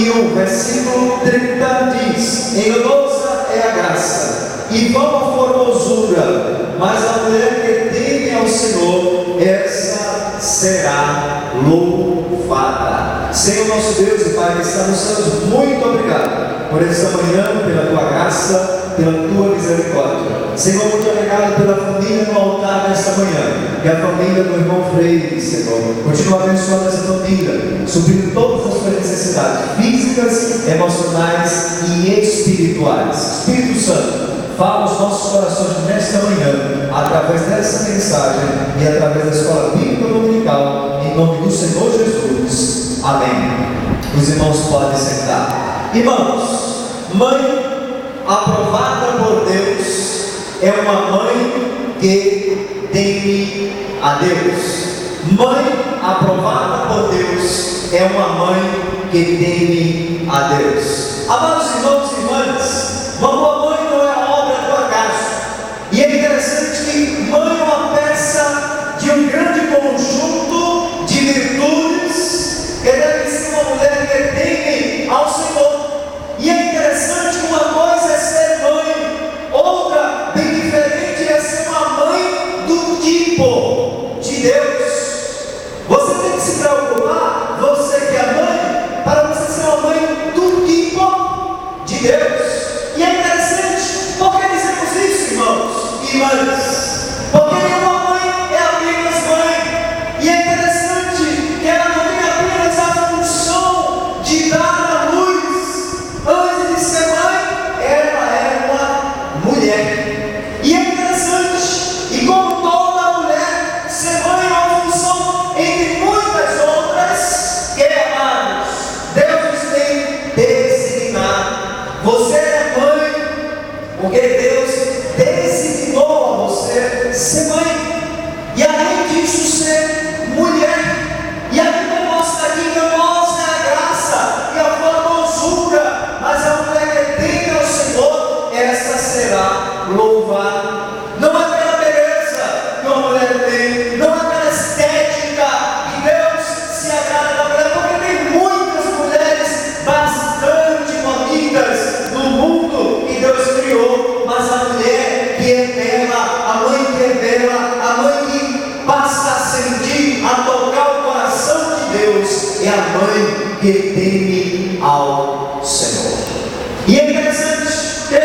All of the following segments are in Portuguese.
1, versículo 30 diz: enganosa é a graça e vã a formosura, mas a mulher que teme ao Senhor, essa será louvada. Senhor nosso Deus e Pai que está nos céus, muito obrigado por esta manhã, pela tua graça, pela tua misericórdia. Senhor, muito obrigado pela família no altar nesta manhã, e a família do irmão Freire, Senhor. Continua abençoando essa família, suprindo todas as suas necessidades físicas, emocionais e espirituais. Espírito Santo, fala aos nossos corações nesta manhã, através dessa mensagem e através da escola bíblica dominical, em nome do Senhor Jesus. Amém. Os irmãos podem sentar. Irmãos, mãe aprovada por Deus é uma mãe que teme a Deus. Mãe aprovada por Deus é uma mãe que teme a Deus. Amados irmãos e irmãs, uma boa mãe não é obra do acaso. E é interessante que mãe é uma peça de um grande conjunto de virtudes que deve ser uma mulher que teme ao Senhor. E é interessante que uma coisa é ser mãe, outra bem diferente é ser uma mãe do tipo de Deus. Você tem que se preocupar, você que é mãe, para você ser uma mãe do tipo de Deus. E é interessante, por que dizemos isso, irmãos e irmãs? Porque nenhuma mãe é apenas mãe. E é interessante que ela não tem apenas a função de dar a luz. Antes de ser mãe, ela é uma mulher. E é interessante, e como toda mulher, ser mãe é uma função entre muitas outras que, amados, Deus nos tem designado. Você é mãe porque Deus designou a você ser mãe. E além disso, ser mulher. E a Bíblia mostra aqui que enganosa é a graça e a formosura, mas a mulher que teme ao Senhor, essa será louvada. Não é pela beleza que uma mulher tem, não é pela estética que Deus se agrada da mulher, porque tem muitas mulheres bastante bonitas no mundo que Deus criou, mas a mulher que é bela, a mãe que é bela, a mãe que passa a sentir, a tocar o coração de Deus, é a mãe que teme ao Senhor. E é interessante que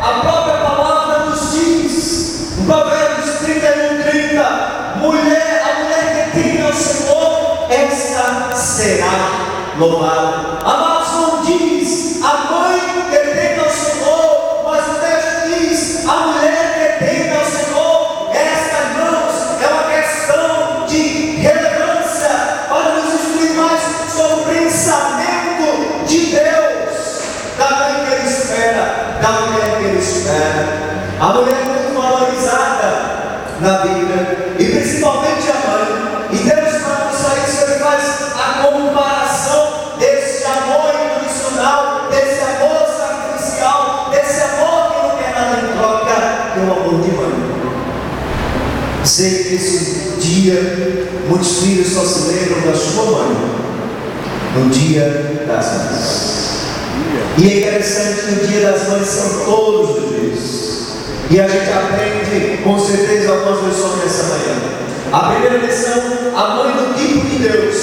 a própria palavra nos diz, em Provérbios 31:30, a mulher que teme ao Senhor, esta será louvada. Amados, não diz a mãe que teme ao Senhor, mas o texto diz a mulher que teme ao Senhor. Esta, irmãos, é uma questão de relevância para nos instruir mais sobre o pensamento de Deus, da mãe que Ele espera, da mulher que Ele espera. A mulher é muito valorizada na Bíblia, e principalmente a mãe. E Deus, para mostrar isso, Ele faz a comparação desse amor incondicional, desse amor sacrificial, desse amor que não quer nada em troca, que é o amor de mãe. Sei que esse dia, muitos filhos só se lembram da sua mãe no dia das mães. E é interessante que o dia das mães são todos os dias. E a gente aprende com certeza algumas lições nessa manhã. A primeira lição: a mãe do tipo de Deus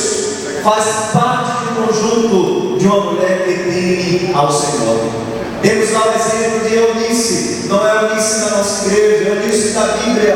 faz parte do conjunto de uma mulher que teme ao Senhor. Temos lá o exemplo de Eunice. Não é Eunice na nossa igreja, Eunice da Bíblia,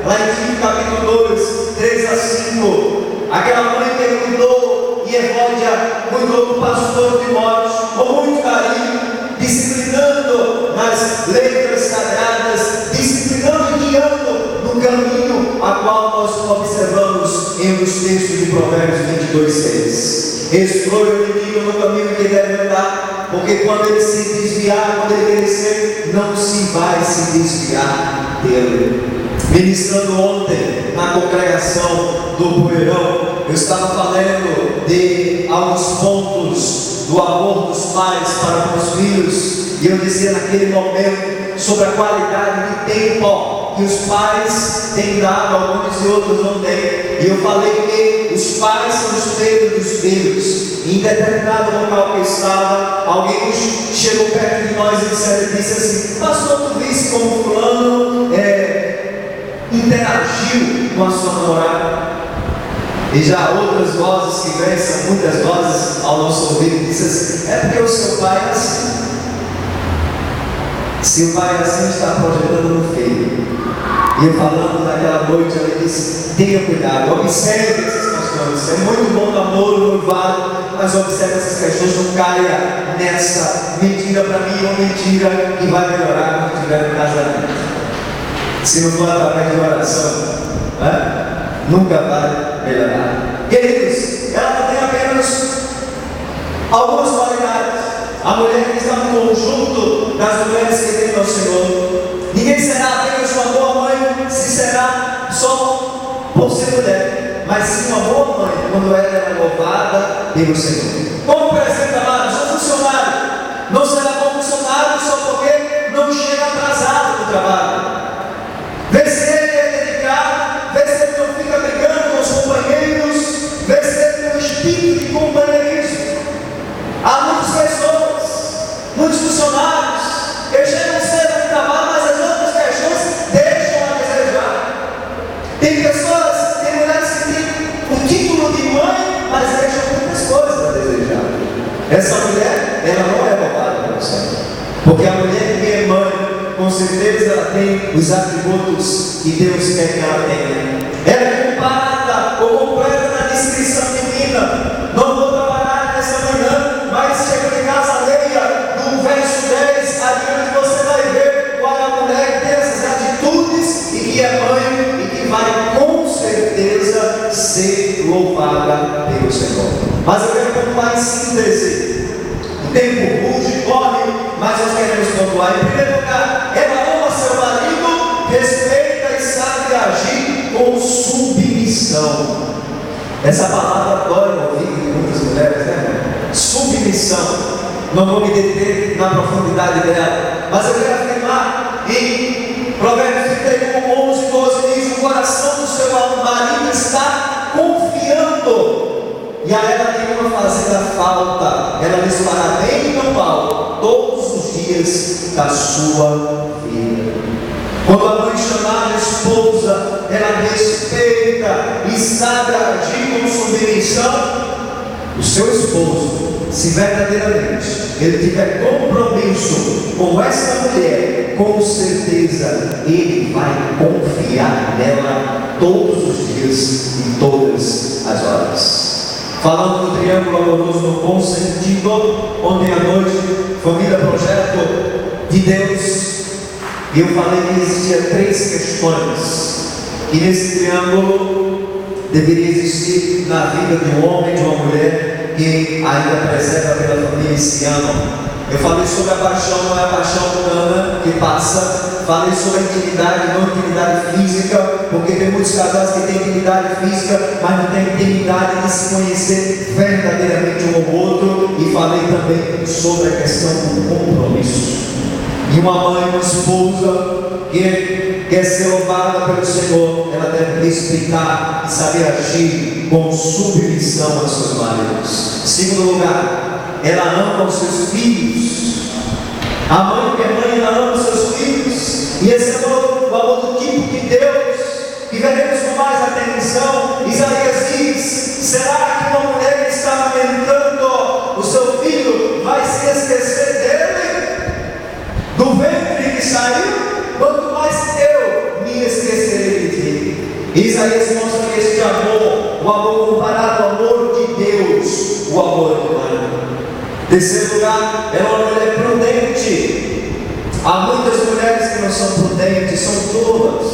lá em Tito capítulo 2, 3 a 5. Aquela mãe que cuidou, e Evódia cuidou do pastor Timóteo com muito carinho, disciplinando nas letras sagradas, disciplinando e guiando no caminho a qual nós observamos em um dos textos de Provérbios 22:6. Explore o inimigo no caminho que deve andar, porque quando ele se desviar, quando ele crescer, não se vai se desviar dele. Ministrando ontem na congregação do Poeirão, eu estava falando de alguns pontos do amor dos pais para com os filhos, e eu dizia naquele momento sobre a qualidade de tempo que os pais têm dado, alguns e outros não têm. E eu falei que os pais são os espelhos dos filhos. Em determinado local que eu estava, alguém chegou perto de nós e disse assim: pastor, tu viste como fulano interagiu com a sua namorada? E já outras vozes que vêm, são muitas vozes ao nosso ouvido, dizem assim: é porque o seu pai é assim. Se o pai é assim, está projetando no filho. E eu falando naquela noite, ele disse: tenha cuidado, observe essas questões. É muito bom namoro, noivado, mas observe essas questões, não caia nessa mentira para mim, ou mentira que vai melhorar quando estiver no casamento. Se não for através de oração, nunca vai melhorar. Queridos, ela não tem apenas algumas qualidades. A mulher que está no conjunto das mulheres que temem ao Senhor. Ninguém será apenas uma boa mãe se será só por ser mulher, mas sim uma boa mãe quando ela é louvada pelo Senhor. Como, por exemplo, amados, um funcionário não será bom funcionário só porque não chega atrasado no trabalho. Vê se ele é dedicado, vê se ele não fica brigando com os companheiros, vê se ele tem um espírito de companheirismo. Há muitas pessoas, muitos funcionários, que chegam cedo no trabalho, mas as outras questões deixam a desejar. Tem pessoas, tem mulheres que têm o título de mãe, mas deixam muitas coisas a desejar. Essa mulher, ela não é roubada pelo Senhor, porque a mulher que é mãe, com certeza ela tem os atributos que Deus quer que ela tenha. Ela é comparada ou completa na descrição divina. Não vou trabalhar nessa manhã, mas chega em casa, leia do verso 10 adiante, você vai ver qual é a mulher que tem essas atitudes e que é mãe e que vai com certeza ser louvada pelo Senhor. Mas eu quero pontuar em síntese. O tempo ruge, corre, mas nós queremos pontuar. Em primeiro lugar, ela ama seu marido, respeita e sabe agir com submissão. Essa palavra dói no ouvido de muitas mulheres, né? Submissão. Não vou me deter na profundidade dela, mas eu quero afirmar em Provérbios 31, 11, 12 diz: o coração do seu marido está confiando, e a ela nenhuma fazenda falta. Ela lhes fará bem e não mal todos os dias da sua vida. Quando a mãe chamar a esposa, ela respeita e sabe agir com submissão. O seu esposo, se verdadeiramente ele tiver compromisso com essa mulher, com certeza ele vai confiar nela todos os dias e todas as horas. Falando do triângulo amoroso no bom sentido, ontem à noite, família projeto de Deus, e eu falei que existia 3 questões que nesse triângulo deveria existir na vida de um homem e de uma mulher que ainda preserva pela família e se amam. Eu falei sobre a paixão, não é a paixão humana que passa. Falei sobre a intimidade, não intimidade física, porque tem muitos casais que têm intimidade física, mas não têm intimidade de se conhecer verdadeiramente um ao outro. E falei também sobre a questão do compromisso. E uma mãe, uma esposa que quer ser louvada pelo Senhor, ela deve respeitar e saber agir com submissão aos seus maridos. Segundo lugar, ela ama os seus filhos. A mãe que é mãe, ela ama os seus filhos. E esse amor, o amor do tipo de Deus, que veremos com mais atenção. Isaías diz: será que uma mulher que está amamentando o seu filho vai se esquecer dele? Do ventre que saiu? Quanto mais eu me esquecerei de ti. Isaías mostra que este amor, o amor comparado ao amor de Deus, o amor humano. Terceiro lugar, ela é uma mulher prudente. Há muitas mulheres que não são prudentes, são tolas.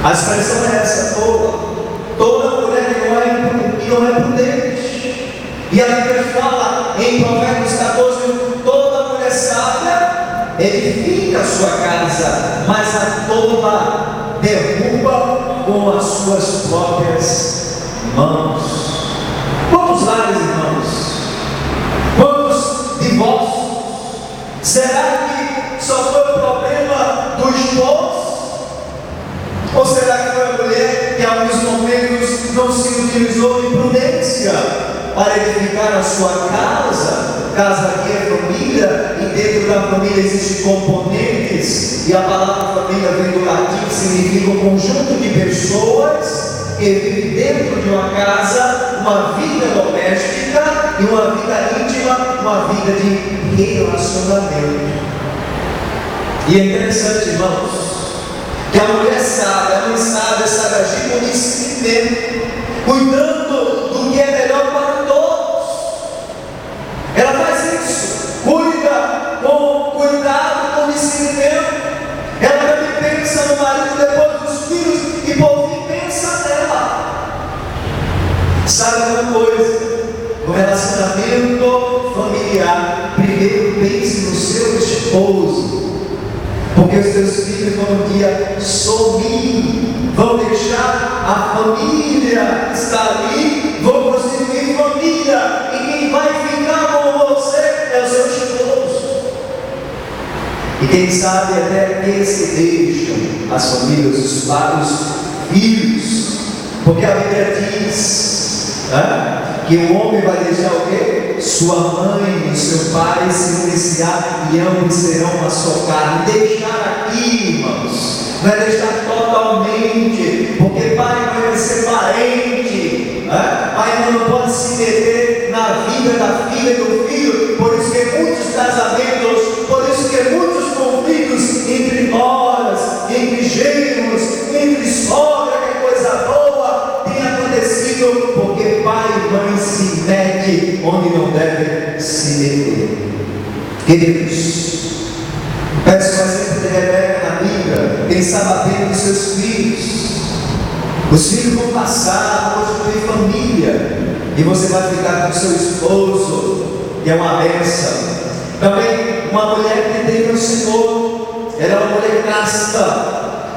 A expressão é essa, tola. Toda mulher que não é prudente. E a Bíblia fala em Provérbios 14: toda mulher sábia edifica a sua casa, mas a tola derruba com as suas próprias mãos. Quantos lares, irmãos? Quantos divórcios? Será que só foi o problema do esposo? não se utilizou de prudência para edificar a sua casa. Casa aqui é família, e dentro da família existem componentes, e a palavra família vem do latim, significa um conjunto de pessoas que vivem dentro de uma casa, uma vida doméstica e uma vida íntima, uma vida de relacionamento. E é interessante, irmãos, que a mulher sábia, a mãe sábia, sabe agir com discernimento, cuidando do que é melhor para todos. Ela faz isso, cuida com cuidado, com discernimento. Ela também pensa no marido depois dos filhos, e por fim pensa nela. Sabe uma coisa? No relacionamento familiar, primeiro pense no seu esposo. Porque os teus filhos vão um dia sumir, vão deixar a família estar ali, vão constituir família, e quem vai ficar com você é o seu esposo. E quem sabe até aqueles que deixam as famílias, os pais, os filhos, porque a Bíblia diz que o homem vai deixar o quê? Sua mãe e seu pai se uniciar, e ambos serão uma só carne. Deixar aqui, irmãos, não é deixar totalmente, porque pai e mãe vai ser parente, pai não pode se meter na vida da filha e do filho. Por isso que muitos casamentos, por isso que muitos conflitos entre noras, entre genros, entre sogra, que é coisa boa, tem acontecido porque pai e mãe se metem onde não devem se meter. Queridos, peço o exemplo de Rebeca na Bíblia. Quem sabe a vida dos seus filhos. Os filhos vão passar a constituir família, e você vai ficar com seu esposo, que é uma bênção. Também uma mulher que tem o Senhor, ela é uma mulher casta.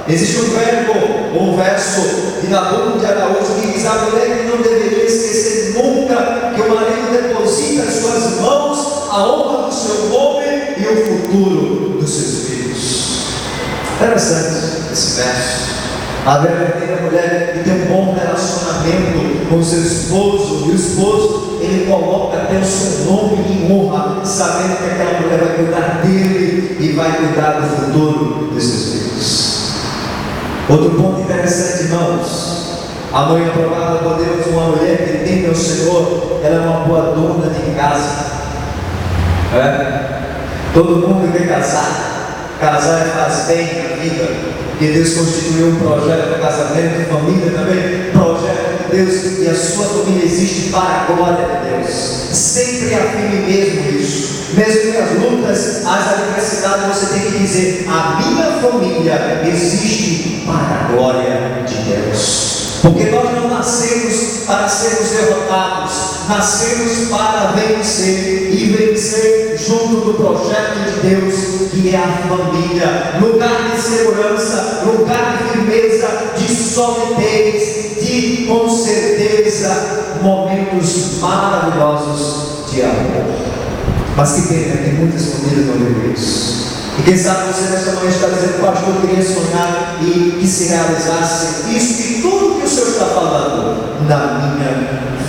Existe um verbo, um verso de Nabuco de Araújo que diz: a mulher que não deveria esquecer nunca que o marido deposita em suas mãos a honra do seu nome e o futuro dos seus filhos. Interessante esse verso. A verdadeira mulher que tem um bom relacionamento com seu esposo, e o esposo, ele coloca até o seu nome em honra, sabendo que aquela mulher vai cuidar dele e vai cuidar do futuro dos seus filhos. Outro ponto interessante, irmãos: a mãe aprovada por Deus, uma mulher que teme ao Senhor, ela é uma boa dona de casa. Todo mundo quer casar. Casar faz bem na vida, porque Deus constituiu um projeto de casamento, família também, projeto de Deus, e a sua família existe para a glória de Deus. Sempre afirme mesmo isso. Mesmo que as lutas, as adversidades, você tem que dizer: a minha família existe para a glória de Deus. Porque nós não nascemos para sermos derrotados, nascemos para vencer, e vencer junto do projeto de Deus, que é a família. Lugar de segurança, lugar de firmeza, de solidez, de, com certeza, momentos maravilhosos de amor. Mas que pena que muitas famílias não vivem isso. E quem sabe você nesta manhã está dizendo: pastor, eu queria sonhar e que se realizasse isso e tudo que o Senhor está falando na minha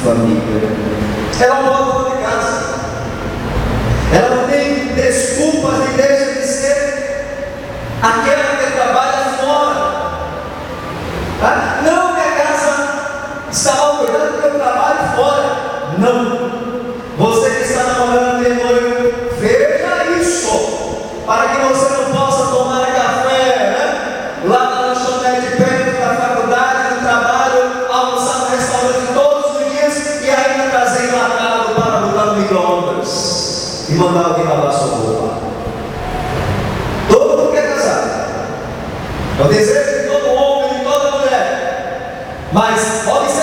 família. Ela não pode dona de casa, ela não tem desculpas e deixa de ser aquela que trabalha fora. Não, minha casa está mal cuidada porque eu trabalho fora. Não. Você que está namorando, tem noivo, veja isso, para que você não possa tomar café, lá na lanchonete perto da faculdade, do trabalho, almoçar no restaurante todos os dias, e ainda trazer enlatado para botar no micro-ondas e mandar alguém lavar sua roupa. Todo mundo quer casar, é o desejo de todo homem e de toda mulher, mas observe